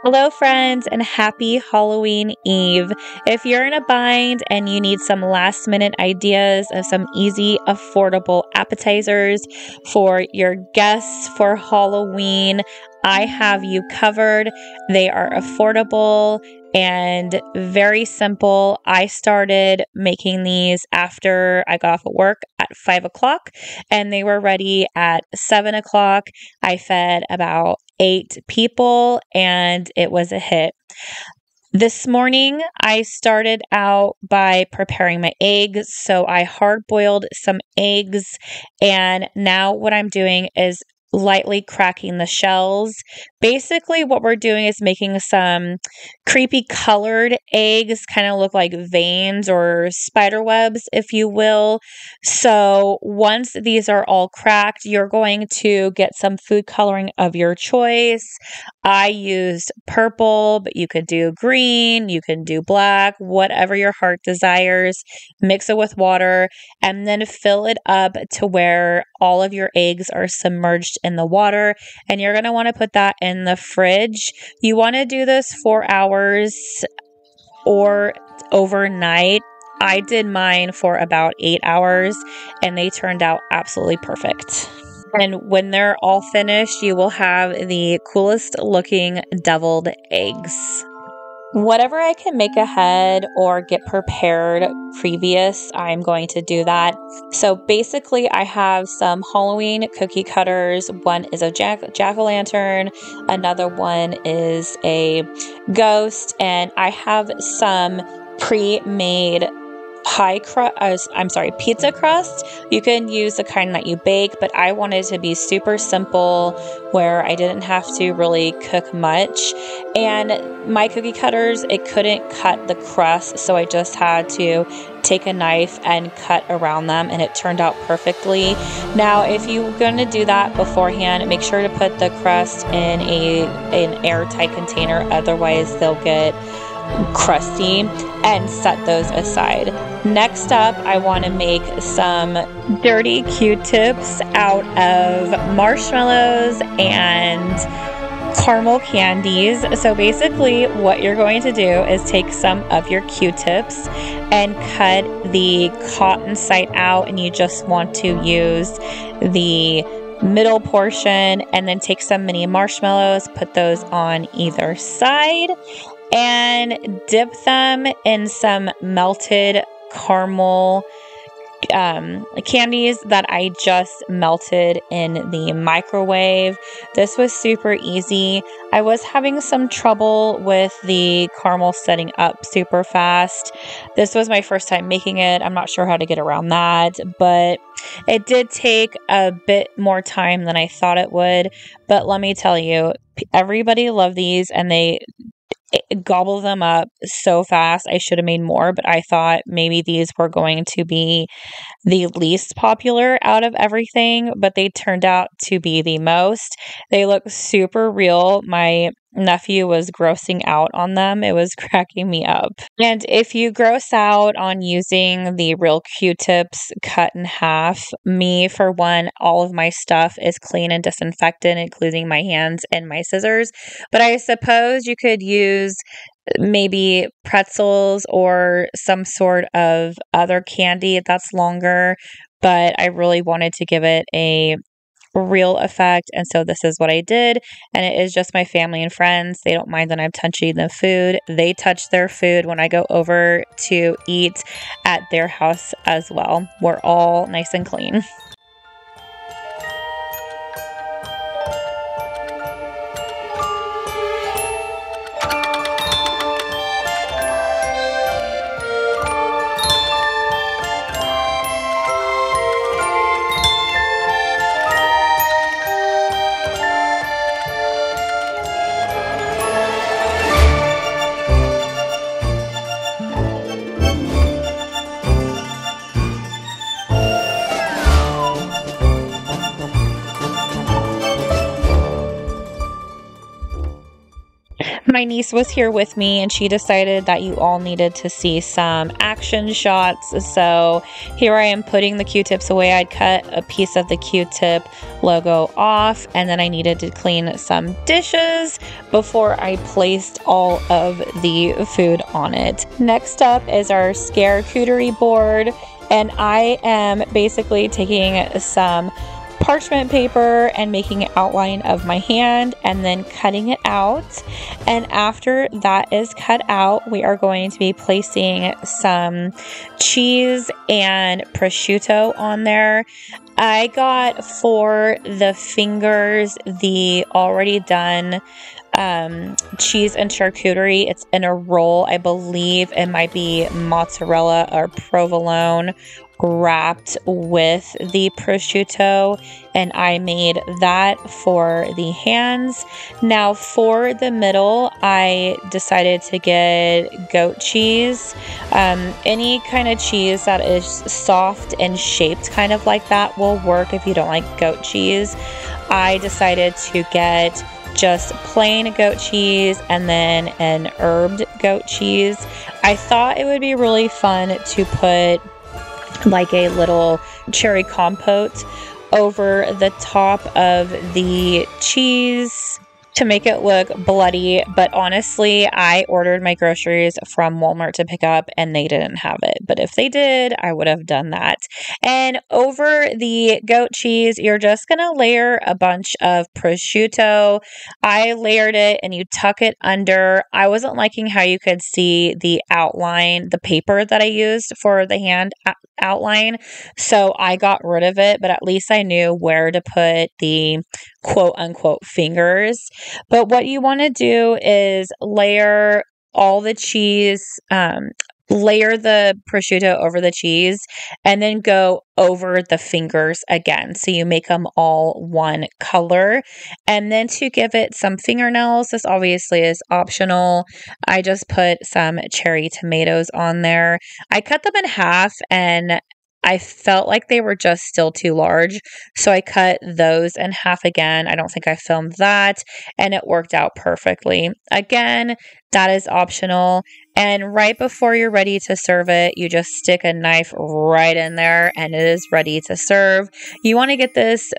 Hello, friends, and happy Halloween Eve. If you're in a bind and you need some last minute ideas of some easy, affordable appetizers for your guests for Halloween, I have you covered. They are affordable and very simple. I started making these after I got off of work at 5 o'clock, and they were ready at 7 o'clock. I fed about 8 people, and it was a hit. This morning, I started out by preparing my eggs. So I hard-boiled some eggs, and now what I'm doing is lightly cracking the shells. Basically, what we're doing is making some creepy colored eggs, kind of look like veins or spider webs, if you will. So once these are all cracked, you're going to get some food coloring of your choice. I used purple, but you could do green, you can do black, whatever your heart desires. Mix it with water and then fill it up to where all of your eggs are submerged in the water. And you're going to want to put that in the fridge. You want to do this 4 hours or overnight. I did mine for about 8 hours and they turned out absolutely perfect. And when they're all finished, you will have the coolest looking deviled eggs. Whatever I can make ahead or get prepared previous, I'm going to do that. So basically, I have some Halloween cookie cutters. One is a jack-o'-lantern, another one is a ghost, and I have some pre-made pizza crust. You can use the kind that you bake, but I wanted to be super simple where I didn't have to really cook much. And my cookie cutters, it couldn't cut the crust, so I just had to take a knife and cut around them, and it turned out perfectly. Now, if you're going to do that beforehand, make sure to put the crust in an airtight container, otherwise they'll get crusty, and set those aside. Next up, I want to make some dirty Q-tips out of marshmallows and caramel candies. So basically what you're going to do is take some of your Q-tips and cut the cotton side out, and you just want to use the middle portion, and then take some mini marshmallows, put those on either side, and dip them in some melted caramel candies that I just melted in the microwave. This was super easy. I was having some trouble with the caramel setting up super fast. This was my first time making it. I'm not sure how to get around that, but it did take a bit more time than I thought it would. But let me tell you, everybody loved these, and they gobble them up so fast. I should have made more, but I thought maybe these were going to be the least popular out of everything, but they turned out to be the most. They look super real. My nephew was grossing out on them. It was cracking me up. And if you gross out on using the real Q-tips cut in half, me, for one, all of my stuff is clean and disinfected, including my hands and my scissors. But I suppose you could use maybe pretzels or some sort of other candy that's longer, but I really wanted to give it a real effect, and so this is what I did. And it is just my family and friends. They don't mind that I'm touching the food. They touch their food when I go over to eat at their house as well. We're all nice and clean. My niece was here with me and she decided that you all needed to see some action shots. So here I am putting the Q-tips away. I'd cut a piece of the Q-tip logo off, and then I needed to clean some dishes before I placed all of the food on it. Next up is our Scare-cutterie board, and I am basically taking some parchment paper and making an outline of my hand and then cutting it out. And after that is cut out, we are going to be placing some cheese and prosciutto on there. I got for the fingers the already done cheese and charcuterie. It's in a roll. I believe it might be mozzarella or provolone wrapped with the prosciutto, and I made that for the hands. Now for the middle, I decided to get goat cheese. Any kind of cheese that is soft and shaped kind of like that will work if you don't like goat cheese. I decided to get just plain goat cheese and then an herbed goat cheese. I thought it would be really fun to put like a little cherry compote over the top of the cheese to make it look bloody, but honestly, I ordered my groceries from Walmart to pick up and they didn't have it. But if they did, I would have done that. And over the goat cheese, you're just going to layer a bunch of prosciutto. I layered it and you tuck it under. I wasn't liking how you could see the outline, the paper that I used for the hand outline, so I got rid of it, but at least I knew where to put the quote unquote fingers. But what you want to do is layer all the cheese, layer the prosciutto over the cheese, and then go over the fingers again. So you make them all one color. And then to give it some fingernails, this obviously is optional, I just put some cherry tomatoes on there. I cut them in half and I felt like they were just still too large, so I cut those in half again. I don't think I filmed that, and it worked out perfectly. Again, that is optional. And right before you're ready to serve it, you just stick a knife right in there and it is ready to serve. You want to get this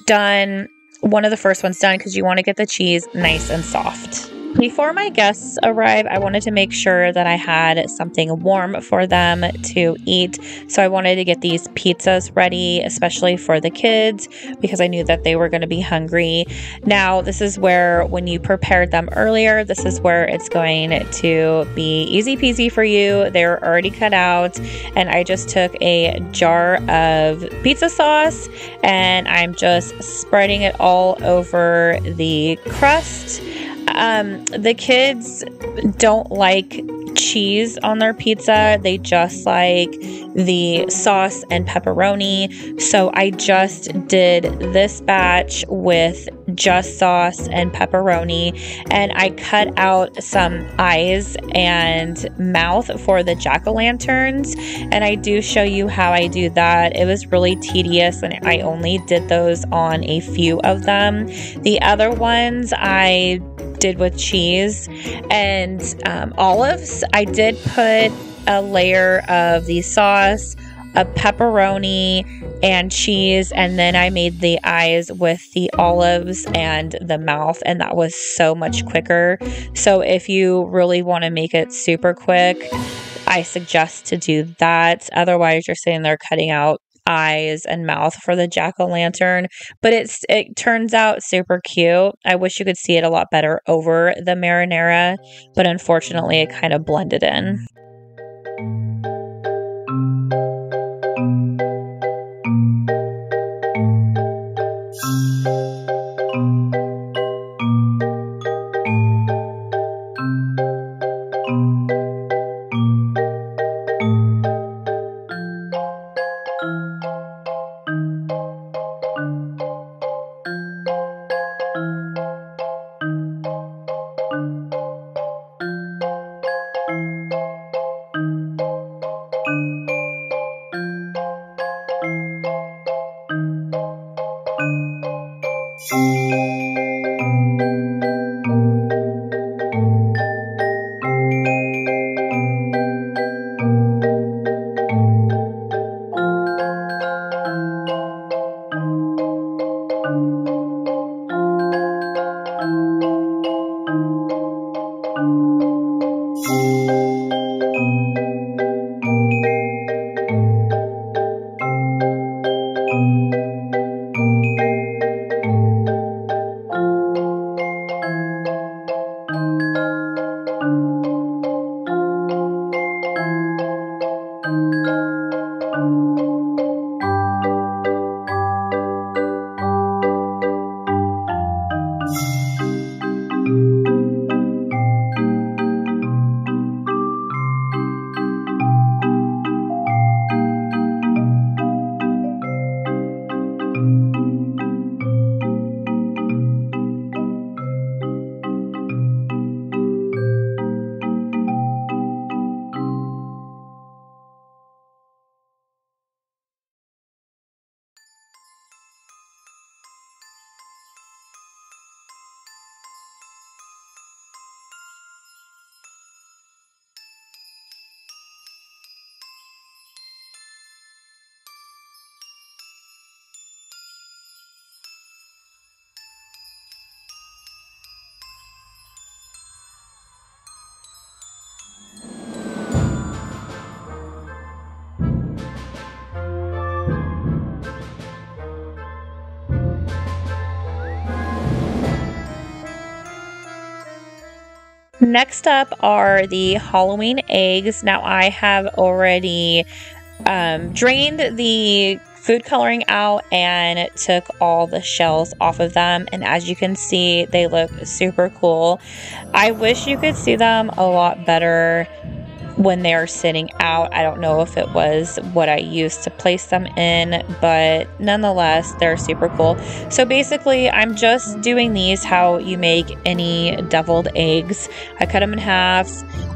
done, one of the first ones done, because you want to get the cheese nice and soft. Before my guests arrive, I wanted to make sure that I had something warm for them to eat. So I wanted to get these pizzas ready, especially for the kids, because I knew that they were going to be hungry. Now, this is where, when you prepared them earlier, this is where it's going to be easy peasy for you. They're already cut out, and I just took a jar of pizza sauce and I'm just spreading it all over the crust. The kids don't like cheese on their pizza. They just like the sauce and pepperoni. So I just did this batch with just sauce and pepperoni, and I cut out some eyes and mouth for the jack-o'-lanterns, and I do show you how I do that. It was really tedious and I only did those on a few of them. The other ones I did with cheese and olives. I did put a layer of the sauce, a pepperoni, and cheese, and then I made the eyes with the olives and the mouth, and that was so much quicker. So if you really want to make it super quick, I suggest to do that. Otherwise, you're sitting there cutting out eyes and mouth for the jack-o'-lantern, but it turns out super cute. I wish you could see it a lot better over the marinara, but unfortunately it kind of blended in. Next up are the Halloween eggs. Now I have already drained the food coloring out and took all the shells off of them, and as you can see, they look super cool. I wish you could see them a lot better when they're sitting out. I don't know if it was what I used to place them in, but nonetheless, they're super cool. So basically, I'm just doing these how you make any deviled eggs. I cut them in half.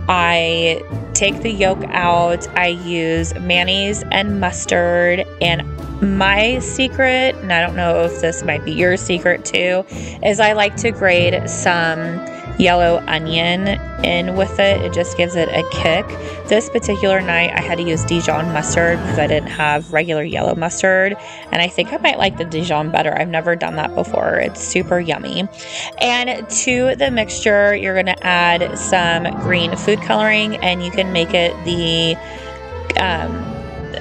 I take the yolk out. I use mayonnaise and mustard, and my secret, and I don't know if this might be your secret too, is I like to grate some yellow onion in with it. It just gives it a kick. This particular night I had to use Dijon mustard because I didn't have regular yellow mustard, and I think I might like the Dijon better. I've never done that before. It's super yummy. And to the mixture, you're going to add some green food coloring, and you can make it the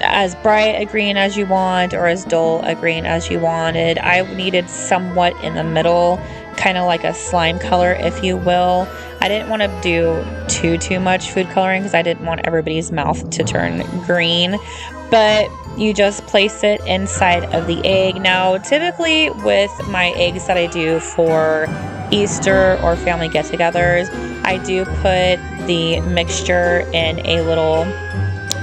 as bright a green as you want or as dull a green as you wanted. I needed somewhat in the middle, kind of like a slime color, if you will. I didn't want to do too much food coloring because I didn't want everybody's mouth to turn green, but you just place it inside of the egg. Now, typically with my eggs that I do for Easter or family get-togethers, I do put the mixture in a little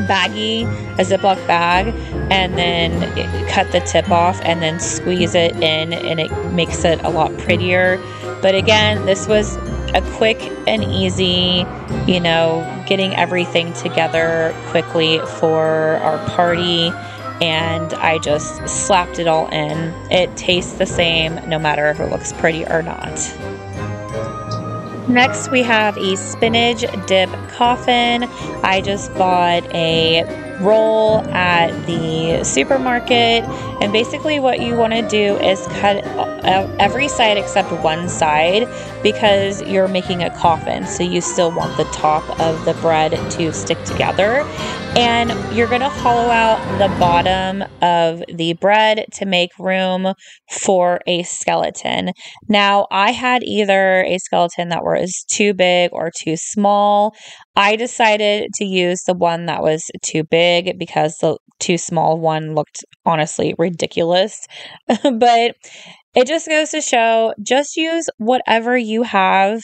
baggie, a Ziploc bag, and then cut the tip off and then squeeze it in, and it makes it a lot prettier. But again, this was a quick and easy, you know, getting everything together quickly for our party, and I just slapped it all in. It tastes the same no matter if it looks pretty or not. Next, we have a spinach dip coffin. I just bought a roll at the supermarket, and basically what you want to do is cut every side except one side because you're making a coffin, so you still want the top of the bread to stick together, and you're going to hollow out the bottom of the bread to make room for a skeleton. Now, I had either a skeleton that was too big or too small. I decided to use the one that was too big because the too small one looked honestly ridiculous. But it just goes to show, just use whatever you have.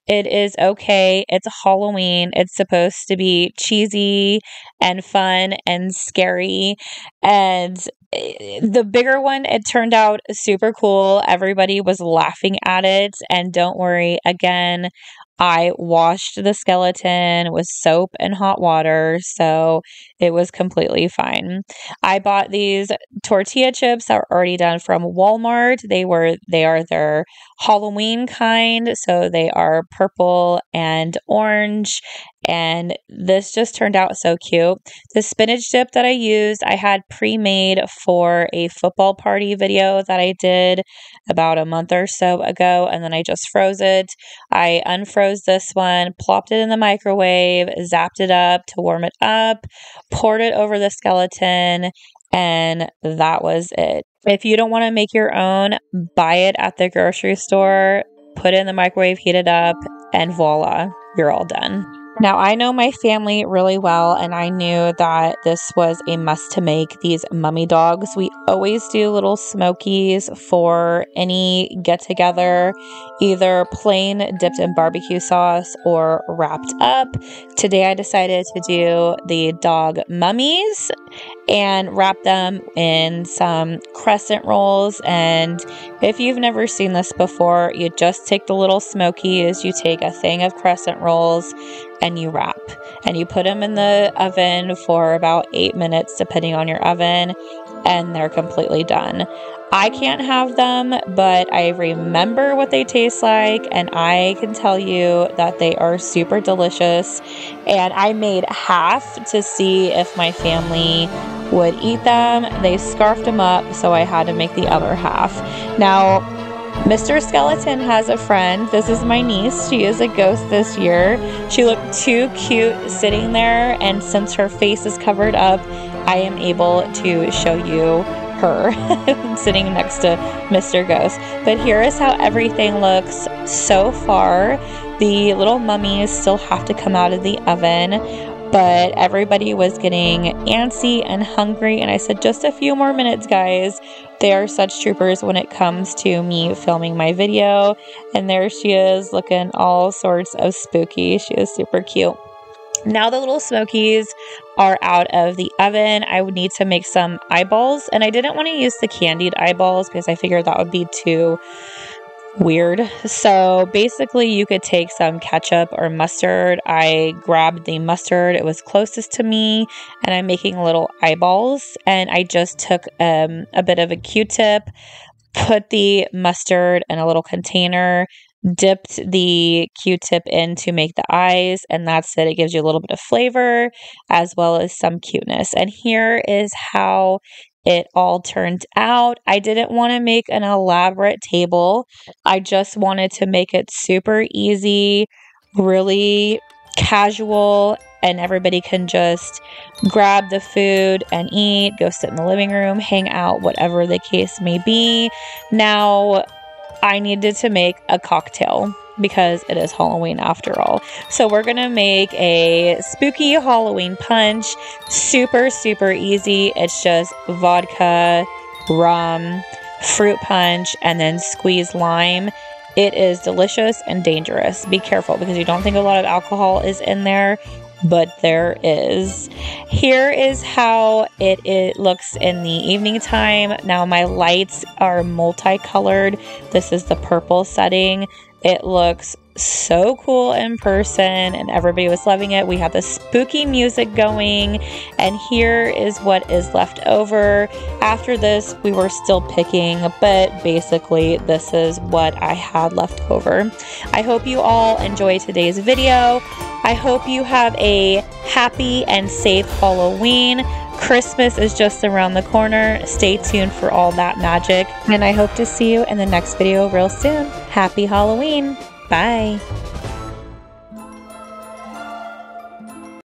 It is okay. It's Halloween. It's supposed to be cheesy and fun and scary. And the bigger one, it turned out super cool. Everybody was laughing at it. And don't worry, again, I washed the skeleton with soap and hot water, so it was completely fine. I bought these tortilla chips that were already done from Walmart. They are their Halloween kind, so they are purple and orange, and this just turned out so cute. The spinach dip that I used, I had pre-made for a football party video that I did about a month or so ago, and then I just froze it. I unfroze this one, plopped it in the microwave, zapped it up to warm it up, poured it over the skeleton, and that was it. If you don't want to make your own, buy it at the grocery store, put it in the microwave, heat it up, and voila, you're all done. Now, I know my family really well, and I knew that this was a must to make these mummy dogs. We always do little smokies for any get-together, either plain dipped in barbecue sauce or wrapped up. Today, I decided to do the dog mummies, and wrap them in some crescent rolls. And if you've never seen this before, you just take the little smokies, you take a thing of crescent rolls, and you wrap. And you put them in the oven for about 8 minutes, depending on your oven, and they're completely done. I can't have them, but I remember what they taste like, and I can tell you that they are super delicious. And I made half to see if my family would eat them. They scarfed them up, so I had to make the other half. Now, Mr. Skeleton has a friend. This is my niece. She is a ghost this year. She looked too cute sitting there, and since her face is covered up, I am able to show you her sitting next to Mr. Ghost. But here is how everything looks so far. The little mummies still have to come out of the oven, but everybody was getting antsy and hungry, and I said, just a few more minutes, guys. They are such troopers when it comes to me filming my video. And there she is, looking all sorts of spooky. She is super cute. Now the little smokies are out of the oven. I would need to make some eyeballs, and I didn't want to use the candied eyeballs because I figured that would be too weird. So basically you could take some ketchup or mustard. I grabbed the mustard, it was closest to me, and I'm making little eyeballs. And I just took a bit of a Q-tip, put the mustard in a little container, dipped the Q-tip in to make the eyes, and that's it. It gives you a little bit of flavor as well as some cuteness. And here is how it all turned out. I didn't want to make an elaborate table. I just wanted to make it super easy, really casual, and everybody can just grab the food and eat, go sit in the living room, hang out, whatever the case may be. Now, I needed to make a cocktail because it is Halloween after all. So we're going to make a spooky Halloween punch. Super, super easy. It's just vodka, rum, fruit punch, and then squeeze lime. It is delicious and dangerous. Be careful because you don't think a lot of alcohol is in there, but there is. Here is how it looks in the evening time. Now my lights are multicolored. This is the purple setting. It looks so cool in person and everybody was loving it. We have the spooky music going, and here is what is left over. After this, we were still picking, but basically this is what I had left over. I hope you all enjoy today's video. I hope you have a happy and safe Halloween. Christmas is just around the corner. Stay tuned for all that magic, and I hope to see you in the next video real soon. Happy Halloween. Bye.